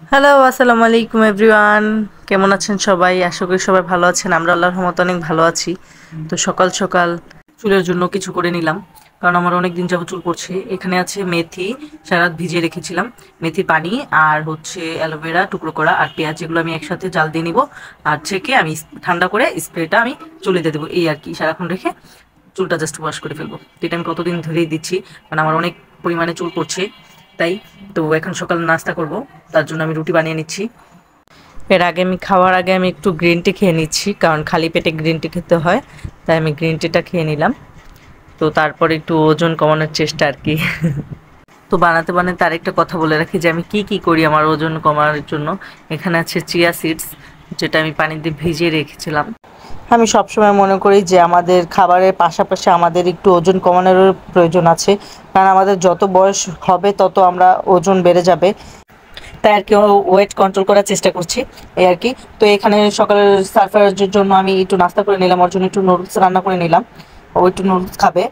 Hello, আসসালামু আলাইকুম everyone. কেমন আছেন সবাই? আশা করি সবাই ভালো আছেন। আমরা আল্লাহর রহমতে অনেক ভালো আছি। তো সকাল সকাল চুলের জন্য কিছু করে নিলাম, কারণ আমার অনেক দিন যাবত চুল পড়ছে। এখানে আছে মেথি, সারা রাত ভিজিয়ে রেখেছিলাম, মেথি পানি, আর হচ্ছে অ্যালোভেরা টুকরো করা, আর পেঁয়াজ, এগুলো আমি একসাথে জাল দিয়ে নিব। আর ছেঁকে আমি ঠান্ডা করে স্প্রেটা আমি চুলে দিয়ে দেবো, এই আর কি। সারাক্ষণ রেখে চুলটা জাস্ট ওয়াশ করে ফেলবো। তো এটা আমি কতদিন ধরেই দিচ্ছি, কারণ আমার অনেক পরিমাণে চুল পড়ছে, তাই। তো এখন সকাল নাস্তা করব, তার জন্য আমি রুটি বানিয়ে নিচ্ছি। এর আগে আমি খাওয়ার আগে আমি একটু গ্রিন টি খেয়ে নিচ্ছি, কারণ খালি পেটে গ্রিন টি খেতে হয়, তাই আমি গ্রিন টিটা খেয়ে নিলাম। তো তারপরে একটু ওজন কমানোর চেষ্টা আর কি। তো বানাতে বানাতে আরেকটা কথা বলে রাখি যে আমি কি কি করি আমার ওজন কমানোর জন্য। এখানে আছে চিয়া সিডস, যেটা আমি পানি দিয়ে ভিজিয়ে রেখেছিলাম। আমি সবসময় মনে করি যে আমাদের খাবারের পাশাপাশি আমাদের একটু ওজন কমানোর প্রয়োজন আছে, কারণ আমাদের যত বয়স হবে তত আমরা ওজন বেড়ে যাবে, তাই আর কি ওয়েট কন্ট্রোল করার চেষ্টা করছি, এই আর কি। তো এখানে সকালের সারফারাজের জন্য আমি একটু নাস্তা করে নিলাম, ওর জন্য একটু নুডলস রান্না করে নিলাম, ও একটু নুডলস খাবে।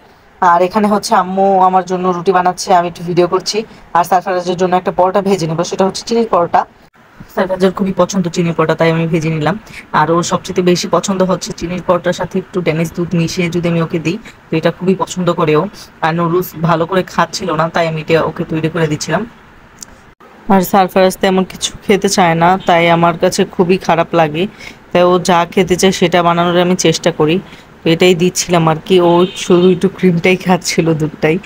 আর এখানে হচ্ছে আম্মু আমার জন্য রুটি বানাচ্ছে, আমি একটু ভিডিও করছি। আর সারফারাজের জন্য একটা পরোটা ভেজে নেবো, সেটা হচ্ছে চিনির পরোটা। সারফারাজের খুবই পছন্দ চিনির পরোটা, তাই আমি ভেজে নিলাম। আর ওর সবচেয়ে বেশি পছন্দ হচ্ছে চিনির পরোটার সাথে একটু ড্যানিশ দুধ মিশিয়ে যদি আমি ওকে দিই, তো এটা খুবই পছন্দ করেও। আর নুডলস ভালো করে খাচ্ছিল না, তাই আমি এটা ওকে তৈরি করে দিচ্ছিলাম। আর সারফারাজ তেমন কিছু খেতে চায় না, তাই আমার কাছে খুবই খারাপ লাগে। তাই ও যা খেতে চায় সেটা বানানোর আমি চেষ্টা করি, তো এটাই দিচ্ছিলাম আর কি। ও শুধু একটু ক্রিমটাই খাচ্ছিল, দুধটাই।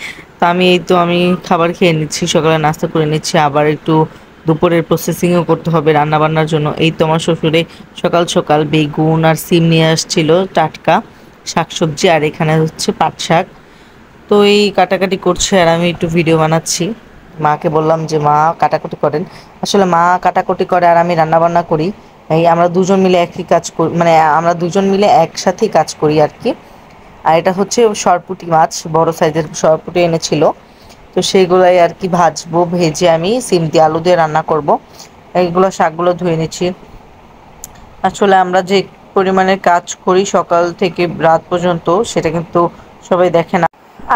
তো আমি খাবার খেয়ে নিচ্ছি, সকালে নাস্তা করে নিচ্ছি, আবার একটু দুপুরের প্রসেসিংও করতে হবে রান্না বান্নার জন্য। এই তো আমার শ্বশুরে সকাল সকাল বেগুন আর সিম নিয়ে আসছিল, টাটকা শাকসবজি, আর এখানে হচ্ছে পাট শাক। তো এই কাটাকাটি করছে আর আমি একটু ভিডিও বানাচ্ছি। মাকে বললাম যে মা কাটাকুটি করেন। আসলে মা কাটাকুটি করে আর আমি রান্না বান্না করি, এই আমরা দুজন মিলে একই কাজ করি, মানে আমরা দুজন মিলে একসাথেই কাজ করি আর কি। আর এটা হচ্ছে সরপুঁটি মাছ, বড় সাইজের সরপুঁটি এনেছিল, তো সেইগুলাই আর কি ভাজবো, ভেজে আমি সিম দিয়ে আলু দিয়ে রান্না করব। এইগুলো শাকগুলো ধুয়ে নিচ্ছি। আসলে আমরা যে পরিমাণে কাজ করি সকাল থেকে রাত পর্যন্ত, সেটা কিন্তু সবাই দেখে না।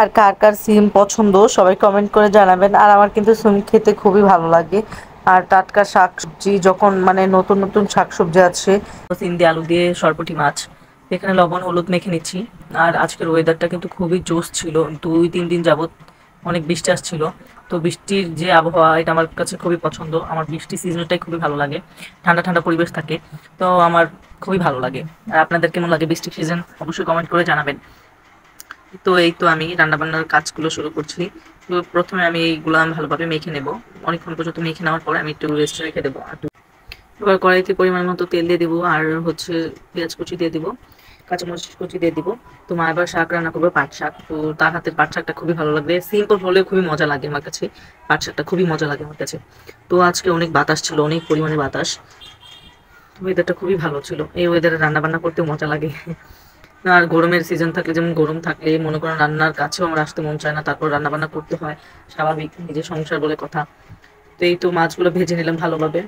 আর কার কার সিম পছন্দ সবাই কমেন্ট করে জানাবেন। আর আমার কিন্তু সিম খেতে খুবই ভালো লাগে। আর টাটকা শাকসবজি যখন, মানে নতুন নতুন শাকসবজি আছে, সিম দিয়ে আলু দিয়ে সরপুঁটি মাছ, এখানে লবণ হলুদ মেখে নিচ্ছি। আর আজকের ওয়েদারটা কিন্তু খুবই জোস ছিল, 2-3 দিন যাবত অনেক বৃষ্টি আসছিল। তো বৃষ্টির যে আবহাওয়া, এটা আমার কাছে খুবই পছন্দ। আমার বৃষ্টি সিজনটাই খুবই ভালো লাগে, ঠান্ডা ঠান্ডা পরিবেশ থাকে, তো আমার খুবই ভালো লাগে। আর আপনাদের কেমন লাগে বৃষ্টির সিজন অবশ্যই কমেন্ট করে জানাবেন। তো এই তো আমি রান্নাবান্নার কাজগুলো শুরু করছি। তো প্রথমে আমি এইগুলো ভালোভাবে মেখে নেব। অনেকক্ষণ পর্যন্ত মেখে নেওয়ার পরে আমি একটু রেস্ট রেখে দেবো। আর এবার কড়াইতে পরিমাণ মতো তেল দিয়ে দিব, আর হচ্ছে পেঁয়াজ কুচি দিয়ে দিব, কাঁচামরিচ কুচি দিয়ে দিব। তো মা এবার শাক রান্না করবে, পাট শাক। তো তার হাতের পাট শাকটা খুবই ভালো লাগবে, সিম্পল হলেও খুবই মজা লাগে আমার কাছে। পাট শাকটা খুবই মজা লাগে আমার কাছে। তো আজকে অনেক বাতাস ছিল, অনেক পরিমাণে বাতাস। ওয়েদারটা খুবই ভালো ছিল, এই ওয়েদারে রান্না বান্না করতেও মজা লাগে। আর গরমের সিজন থাকলে, যেমন গরম থাকলে মনে করেন রান্নার কাছেও আমার আসতে মন চায় না, তারপর রান্না বান্না করতে হয়, স্বাভাবিক, নিজের সংসার বলে কথা। তো এই তো মাছগুলো ভেজে নিলাম ভালোভাবে।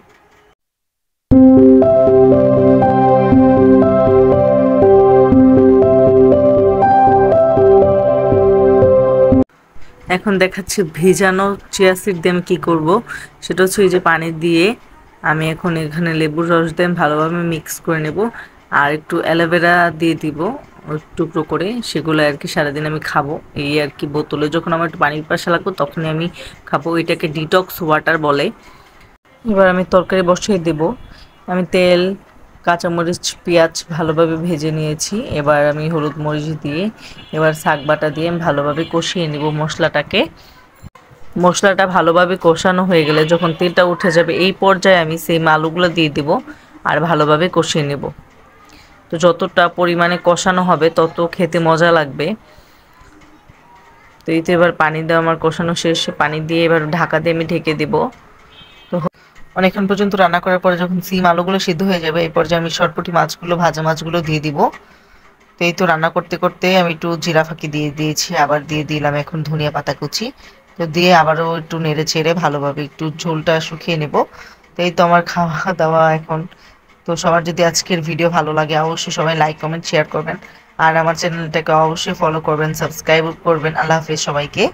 এখন দেখাচ্ছি ভেজানো চিয়া সিড দিয়ে আমি কী করবো। সেটা হচ্ছে এই যে পানি দিয়ে আমি এখন এখানে লেবুর রস দিয়ে ভালোভাবে মিক্স করে নেব, আর একটু অ্যালোভেরা দিয়ে দিব টুকরো করে। সেগুলো আর কি সারাদিন আমি খাবো, এই আর কি। বোতলে যখন আমার একটু পানির পিপাসা লাগবে তখনই আমি খাবো, এটাকে ডিটক্স ওয়াটার বলে। এবার আমি তরকারি বসিয়ে দেব। আমি তেল, কাঁচামরিচ, পেঁয়াজ ভালোভাবে ভেজে নিয়েছি। এবার আমি হলুদ মরিচ দিয়ে, এবার শাক বাটা দিয়ে আমি ভালোভাবে কষিয়ে নেব মশলাটাকে। মশলাটা ভালোভাবে কষানো হয়ে গেলে যখন তেলটা উঠে যাবে, এই পর্যায়ে আমি সেই আলুগুলো দিয়ে দেব, আর ভালোভাবে কষিয়ে নেব। তো যতটা পরিমাণে কষানো হবে তত খেতে মজা লাগবে। তো এই তো এবার পানি দেওয়া আমার কষানো শেষ, পানি দিয়ে এবার ঢাকা দিয়ে আমি ঢেকে দেব। তো অনেকক্ষণ পর্যন্ত রান্না করার পরে যখন সিম আলুগুলো সিদ্ধ হয়ে যাবে, এই পর্যায়ে আমি সরপুঁটি মাছগুলো, ভাজা মাছগুলো দিয়ে দিব। তো এই তো রান্না করতে করতে আমি একটু জিরা ফাঁকি দিয়ে দিয়েছি, আবার দিয়ে দিলাম এখন ধনিয়া পাতা কুচি। তো দিয়ে আবারও একটু নেড়ে চেড়ে ভালোভাবে একটু ঝোলটা শুকিয়ে নেব। তো এই তো আমার খাওয়া দাওয়া এখন। তো সবার যদি আজকের ভিডিও ভালো লাগে অবশ্যই সবাই লাইক কমেন্ট শেয়ার করবেন, আর আমার চ্যানেলটাকে অবশ্যই ফলো করবেন, সাবস্ক্রাইব করবেন। আল্লাহ হাফেজ সবাইকে।